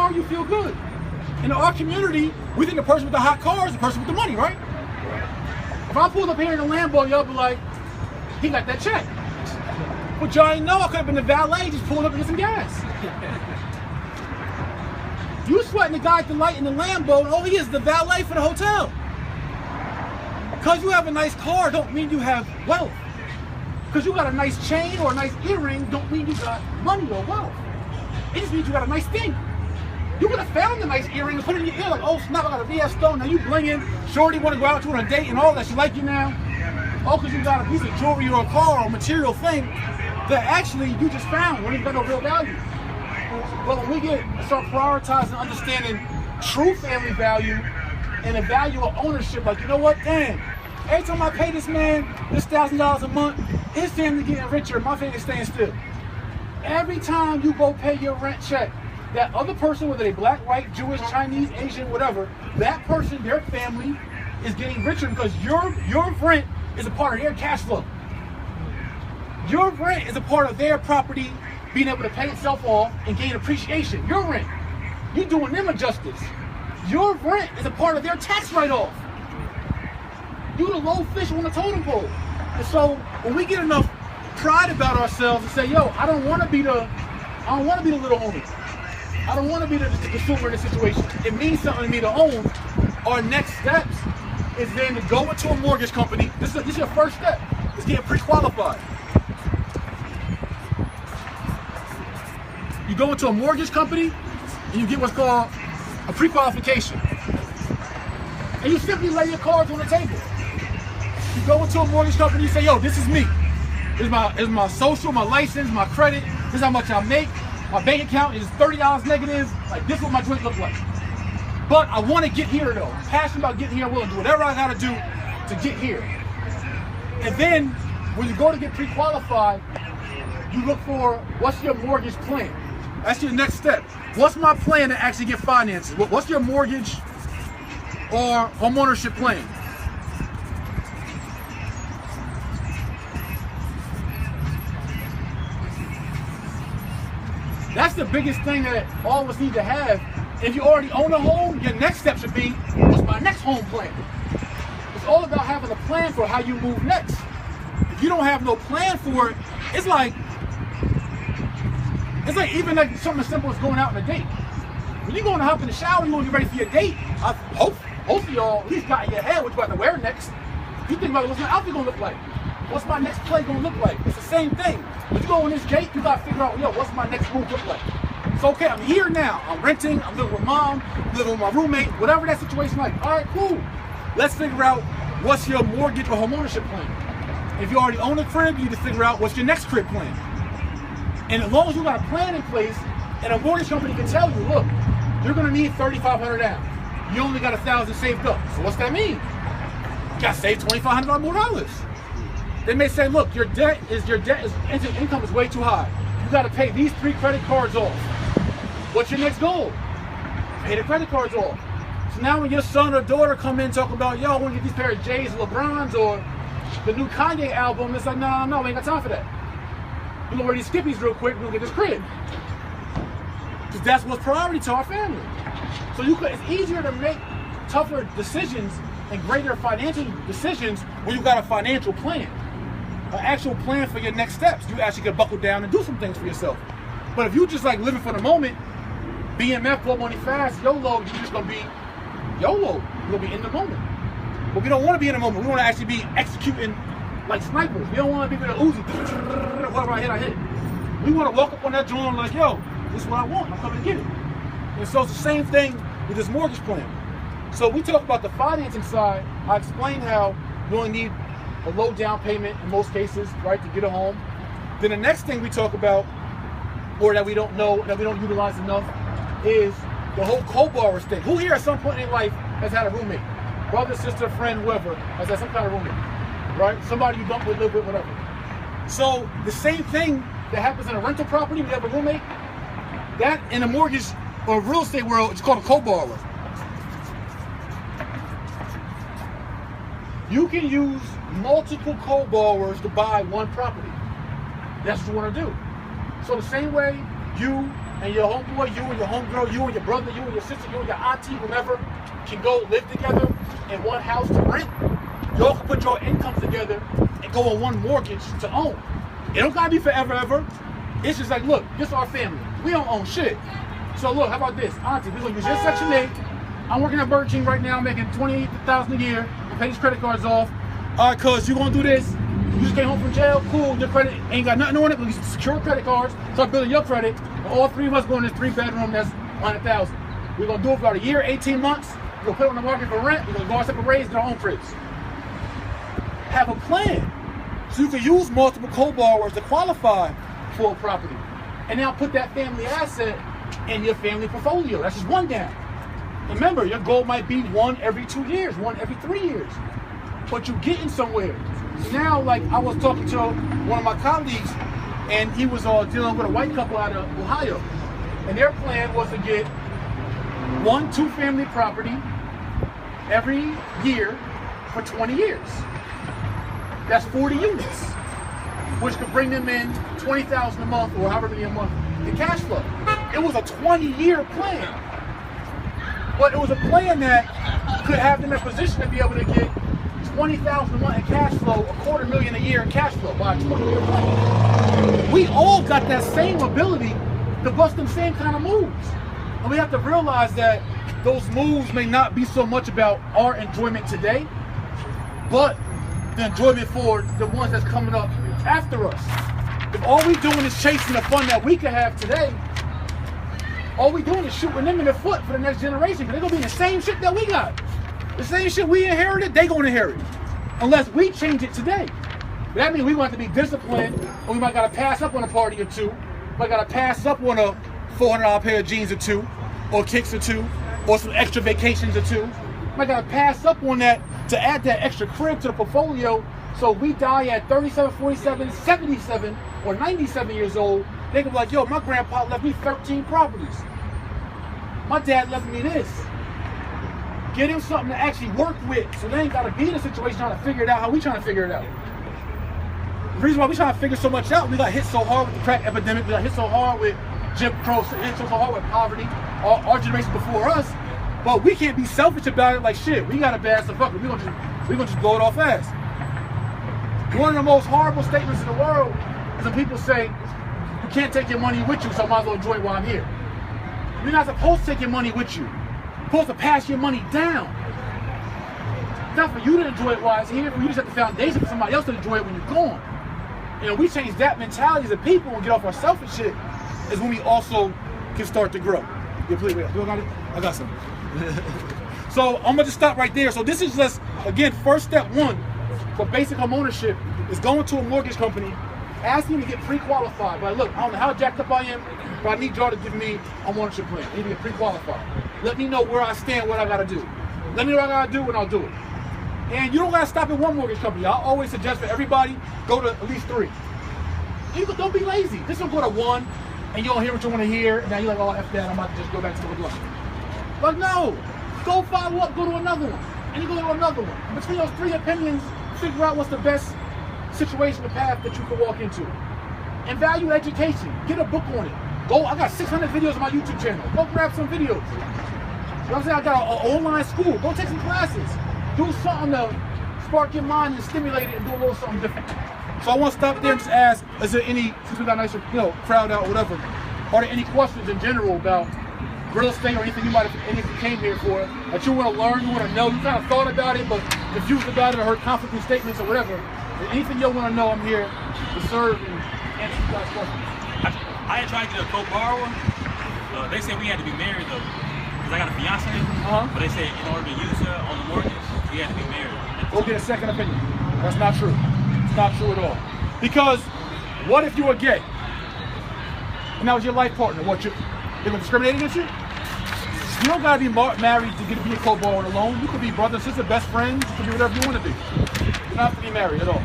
car, you feel good. In our community, we think the person with the hot car is the person with the money, right? If I pulled up here in a Lambo, y'all be like, he got that check. But y'all ain't know I could have been the valet just pulling up to get some gas. You sweating the guy at the light in the Lambo, and all he is the valet for the hotel. Because you have a nice car don't mean you have wealth. Because you got a nice chain or a nice earring don't mean you got money or wealth. It just means you got a nice thing. You could have found a nice earring and put it in your ear like, oh snap, I got a VS Stone. Now you blinging, shorty want to go out to on a date and all that. She like you now. Oh, because you got a piece of jewelry or a car or a material thing that actually you just found when it's got no real value. But when we start prioritizing understanding true family value and the value of ownership, like, you know what, damn, every time I pay this man this $1,000 a month, his family getting richer, my family staying still. Every time you go pay your rent check, that other person, whether they black, white, Jewish, Chinese, Asian, whatever, that person, their family is getting richer because your rent is a part of their cash flow. Your rent is a part of their property being able to pay itself off and gain appreciation. Your rent, you're doing them a justice. Your rent is a part of their tax write-off. You the low fish on the totem pole. And so when we get enough pride about ourselves and say, yo, I don't want to be the little homie. I don't want to be the consumer in this situation. It means something to me to own. Our next steps is then to go into a mortgage company. This is your first step. It's getting pre-qualified. You go into a mortgage company and you get what's called a pre-qualification. And you simply lay your cards on the table. You go into a mortgage company, you say, yo, this is me. This is my social, my license, my credit. This is how much I make. My bank account is $30 negative. Like, this is what my joint looks like. But I want to get here though. I'm passionate about getting here. I'm willing to do whatever I got to do to get here. And then when you go to get pre-qualified, you look for what's your mortgage plan. That's your next step. What's my plan to actually get finances? What's your mortgage or homeownership plan? That's the biggest thing that all of us need to have. If you already own a home, your next step should be, what's my next home plan? It's all about having a plan for how you move next. If you don't have no plan for it, it's like even like something as simple as going out on a date. When you go and hop in the shower, you want to get ready for your date. I hope most of y'all at least got in your head what you about to wear next. You think about what's my outfit gonna look like? What's my next play gonna look like? It's the same thing. When you go on this date, you gotta figure out, yo, what's my next move look like? It's okay, I'm here now. I'm renting, I'm living with mom, I'm living with my roommate, whatever that situation like. All right, cool. Let's figure out what's your mortgage or homeownership plan. If you already own a crib, you need to figure out what's your next crib plan. And as long as you got a plan in place, and a mortgage company can tell you, look, you're gonna need $3,500 down. You only got $1,000 saved up. So what's that mean? You gotta save $2,500 more dollars. They may say, look, your income is way too high. You gotta pay these 3 credit cards off. What's your next goal? Pay the credit cards off. So now when your son or daughter come in talking about, yo, I wanna get these pair of J's, LeBrons, or the new Kanye album, it's like, no, we ain't got time for that. We're gonna wear these skippies real quick, we're gonna get this crib. Because that's what's priority to our family. So it's easier to make tougher decisions and greater financial decisions when you got a financial plan. An actual plan for your next steps. You actually can buckle down and do some things for yourself. But if you just like living for the moment, BMF, blow money fast, YOLO, you're just gonna be YOLO. You're gonna be in the moment. But we don't wanna be in the moment. We wanna actually be executing like snipers. We don't wanna be with a Uzi. Whatever I hit. We wanna walk up on that joint like, yo, this is what I want. I'm coming to get it. And so it's the same thing with this mortgage plan. So we talk about the financing side. I explained how you only need a low down payment in most cases, right, to get a home. Then the next thing we talk about, or that we don't know, that we don't utilize enough, is the whole co-borrower thing. Who here at some point in life has had a roommate? Brother, sister, friend, whoever, has had some kind of roommate, right? Somebody you bump with, live with, whatever. So the same thing that happens in a rental property when you have a roommate, that in a mortgage or real estate world, it's called a co-borrower. You can use multiple co-borrowers to buy one property. That's what you want to do. So the same way you and your homeboy, you and your homegirl, you and your brother, you and your sister, you and your auntie, whomever, can go live together in one house to rent, y'all can put your incomes together and go on one mortgage to own. It don't gotta be forever, ever. It's just like, look, this is our family. We don't own shit. So look, how about this? Auntie, we're gonna use your Section 8. I'm working at Burger King right now, making $28,000 a year. I pay these credit cards off. All right, cuz, you gonna do this. You just came home from jail, cool, your credit ain't got nothing on it, but you secure credit cards, start building your credit. And all three of us go in this 3-bedroom that's $100,000. We're gonna do it for about a year, 18 months. We're gonna put it on the market for rent. We're gonna go our separate ways, get our own cribs. Have a plan. So you can use multiple co-borrowers to qualify for a property. And now put that family asset in your family portfolio. That's just one down. Remember, your goal might be one every 2 years, one every 3 years. But you're getting somewhere. So now, like, I was talking to one of my colleagues, and he was dealing with a white couple out of Ohio. And their plan was to get 1 2-family property every year for 20 years. That's 40 units, which could bring them in $20,000 a month or however many a month in cash flow. It was a 20-year plan. But it was a plan that could have them in a position to be able to get $20,000 a month in cash flow, $250,000 a year in cash flow by a 20-year plan. We all got that same ability to bust them same kind of moves. And we have to realize that those moves may not be so much about our enjoyment today, but the enjoyment for the ones that's coming up after us. If all we doing is chasing the fun that we can have today, all we doing is shooting them in the foot for the next generation, because they're gonna be the same shit that we got. The same shit we inherited, they gonna inherit. Unless we change it today. That means we gonna have to be disciplined, and we might gotta pass up on a party or two, might gotta pass up on a $400 pair of jeans or two, or kicks or two, or some extra vacations or two. Might gotta pass up on that to add that extra crib to the portfolio, so we die at 37, 47, 77, or 97 years old. They can be like, yo, my grandpa left me 13 properties. My dad left me this. Get him something to actually work with, so they ain't gotta be in a situation trying to figure it out how we trying to figure it out. The reason why we trying to figure so much out, we got hit so hard with the crack epidemic, we got hit so hard with Jim Crow, hit so hard with poverty, our generation before us, but we can't be selfish about it. Like, shit, we got a bad, so fuck it, we gonna just blow it off fast. One of the most horrible statements in the world is when people say, you can't take your money with you, so I might as well enjoy it while I'm here. You're not supposed to take your money with you. You're supposed to pass your money down. It's not for you to enjoy it while it's here, for you to set the foundation for somebody else to enjoy it when you're gone. And if we change that mentality as a people and get off our selfish shit, is when we also can start to grow. You please, wait, you got it? I got something. So I'm gonna just stop right there. So this is just, again, first step one for basic home ownership is going to a mortgage company, asking to get pre-qualified. But look, I don't know how jacked up I am, but I need y'all to give me a ownership plan. I need to get pre-qualified. Let me know where I stand, what I gotta do. Let me know what I gotta do, and I'll do it. And you don't gotta stop at one mortgage company. I always suggest for everybody, go to at least 3. Don't be lazy. Just don't go to one, and you don't hear what you want to hear, and now you're like, oh, F that, I'm about to just go back to the one. But no, go follow up, go to another one, and you go to another one. Between those 3 opinions, figure out what's the best situation, the path that you can walk into. And value education. Get a book on it. Go, I got 600 videos on my YouTube channel. Go grab some videos. You know what I'm saying? I got an online school. Go take some classes. Do something to spark your mind and stimulate it and do a little something different. So I want to stop there and just ask, is there any, since we got a nice, crowd out or whatever, are there any questions in general about real estate or anything you might have, anything you came here for, that you want to learn, you want to know, you kind of thought about it, but confused about it or heard conflicting statements or whatever. Anything you want to know, I'm here to serve and answer you guys' questions. I had tried to get a co-borrower. They said we had to be married though, because I got a fiance. But they said in order to use her on the mortgage, we had to be married. Go get a second opinion. That's not true. It's not true at all. Because what if you were gay? And that was your life partner? They're going to discriminate against you? You don't got to be married to be a co-borrower alone. You could be brother and sister, best friends. You could be whatever you want to be. You don't have to be married at all.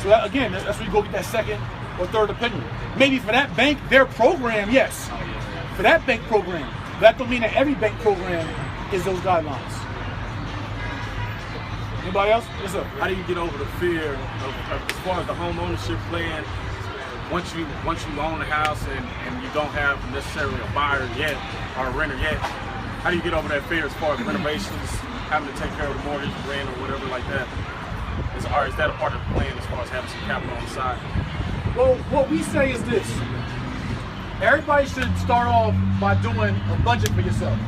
So that, again, that's where you go get that second or third opinion. Maybe for that bank, their program, yes. For that bank program. That don't mean that every bank program is those guidelines. Anybody else? What's up? How do you get over the fear of as far as the home ownership plan? once you own the house and you don't have necessarily a buyer yet or a renter yet, how do you get over that fear as far as renovations, having to take care of the mortgage, rent, or whatever like that? Is that a part of the plan as far as having some capital on the side? Well, what we say is this. Everybody should start off by doing a budget for yourself,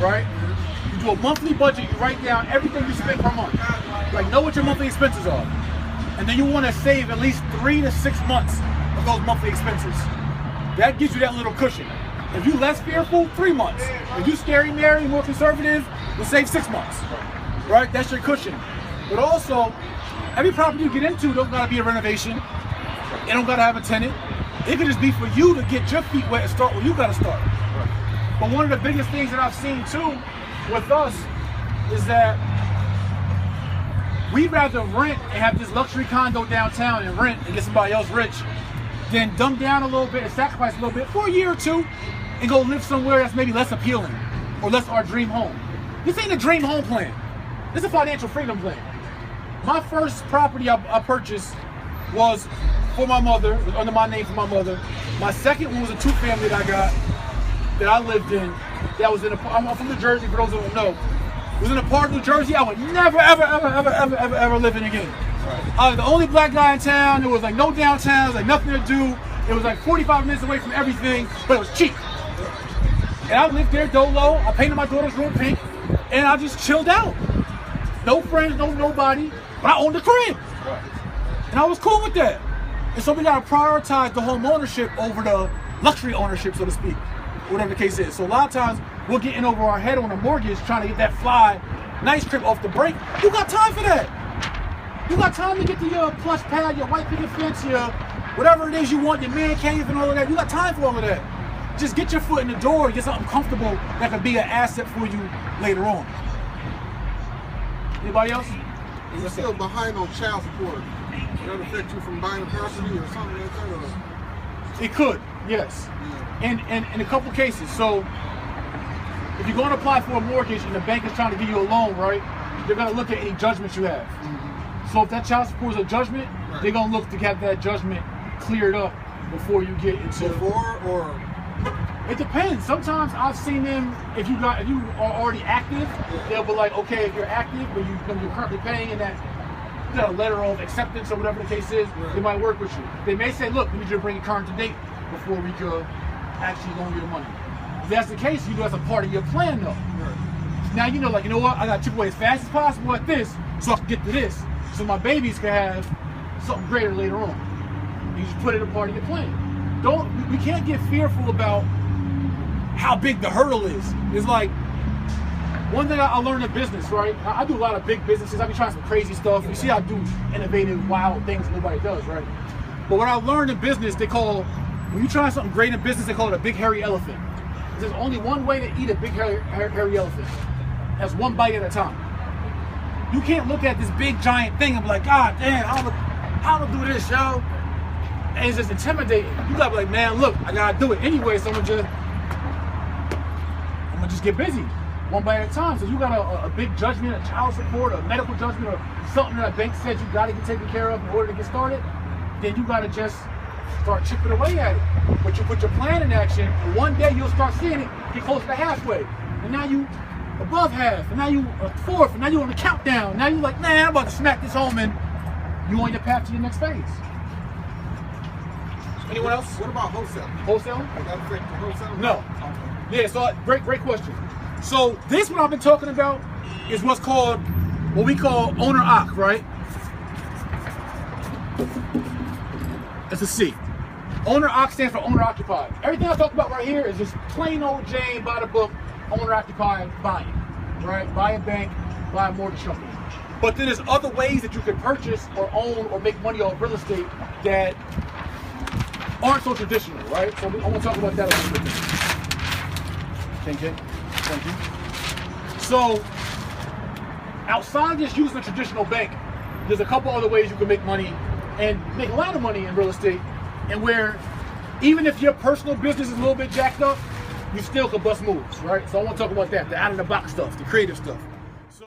right? You do a monthly budget, you write down everything you spend per month. Like, know what your monthly expenses are. And then you want to save at least 3 to 6 months of those monthly expenses. That gives you that little cushion. If you're less fearful, 3 months. If you're scary Mary, more conservative, you'll save 6 months, right? That's your cushion. But also, every property you get into don't gotta be a renovation. It don't gotta have a tenant. It could just be for you to get your feet wet and start where you gotta start. But one of the biggest things that I've seen too with us is that we'd rather rent and have this luxury condo downtown and rent and get somebody else rich than dumb down a little bit and sacrifice a little bit for a year or two and go live somewhere that's maybe less appealing or less our dream home. This ain't a dream home plan. This is a financial freedom plan. My first property I purchased was for my mother, under my name for my mother. My second one was a 2-family that I got, that I lived in, that was in I'm from New Jersey, for those who don't know. It was in a part of New Jersey I would never, ever live in again. I was the only black guy in town. There was like no downtown, there was like nothing to do. It was like 45 minutes away from everything, but it was cheap. And I lived there dolo. I painted my daughter's room pink, and I just chilled out. No friends, no nobody, but I owned the crib. And I was cool with that. And so we gotta prioritize the home ownership over the luxury ownership, so to speak, whatever the case is. So a lot of times we're getting over our head on a mortgage, trying to get that fly, nice crib off the break. You got time for that. You got time to get to your plush pad, your white picket fence, your whatever it is you want, your man cave and all of that. You got time for all of that. Just get your foot in the door and get something comfortable that could be an asset for you later on. Anybody else? You're still behind on child support. That affect you from buying a property or something like that? Or? It could, yes. Yeah. In a couple cases. So if you're going to apply for a mortgage and the bank is trying to give you a loan, right, they're going to look at any judgments you have. So if that child support is a judgment, they're going to look to get that judgment cleared up before you get into... Before or... It depends. Sometimes I've seen them, if you are already active, they'll be like, okay, if you're active, but you're currently paying and that you got a letter of acceptance or whatever the case is, they might work with you. They may say, look, we need you to bring it current to date before we could actually loan you the money. If that's the case, you do as a part of your plan though. Now you know, like, you know what, I got to chip away as fast as possible at this so I can get to this, so my babies can have something greater later on. You just put it a part of your plan. We can't get fearful about how big the hurdle is. It's like, one thing I learned in business, right? I do a lot of big businesses. I be trying some crazy stuff. You see I do innovative, wild things nobody does, right? But what I learned in business, when you try something great in business, they call it a big hairy elephant. There's only one way to eat a big hairy elephant. That's one bite at a time. You can't look at this big giant thing and be like, God damn, how to do this, yo? And it's just intimidating. You gotta be like, man, look, I gotta do it anyway, so I'm gonna just get busy, one bite at a time. So you got a big judgment, a child support, a medical judgment, or something that a bank said you gotta get taken care of in order to get started, then you gotta just start chipping away at it. But you put your plan in action, and one day you'll start seeing it get close to halfway. And now you above half, and now you fourth, and now you're on the countdown. Now you're like, man, I'm about to smack this home, and you're on your path to your next phase. Anyone else? What about wholesaling? Wholesaling? Does that affect the wholesaling? No. Yeah, so great question. So this one I've been talking about is what we call owner-occ, right? It's a C. Owner-occ stands for owner-occupied. Everything I talk about right here is just plain old Jane, by the book, owner-occupied buying, right? Buy a bank, buy a mortgage company. But then there's other ways that you can purchase or own or make money off real estate that aren't so traditional, right? So I want to talk about that a little bit. Thank you. So, outside of just using a traditional bank, there's a couple other ways you can make money and make a lot of money in real estate, and where even if your personal business is a little bit jacked up, you still can bust moves, right? So I want to talk about that, the out-of-the-box stuff, the creative stuff.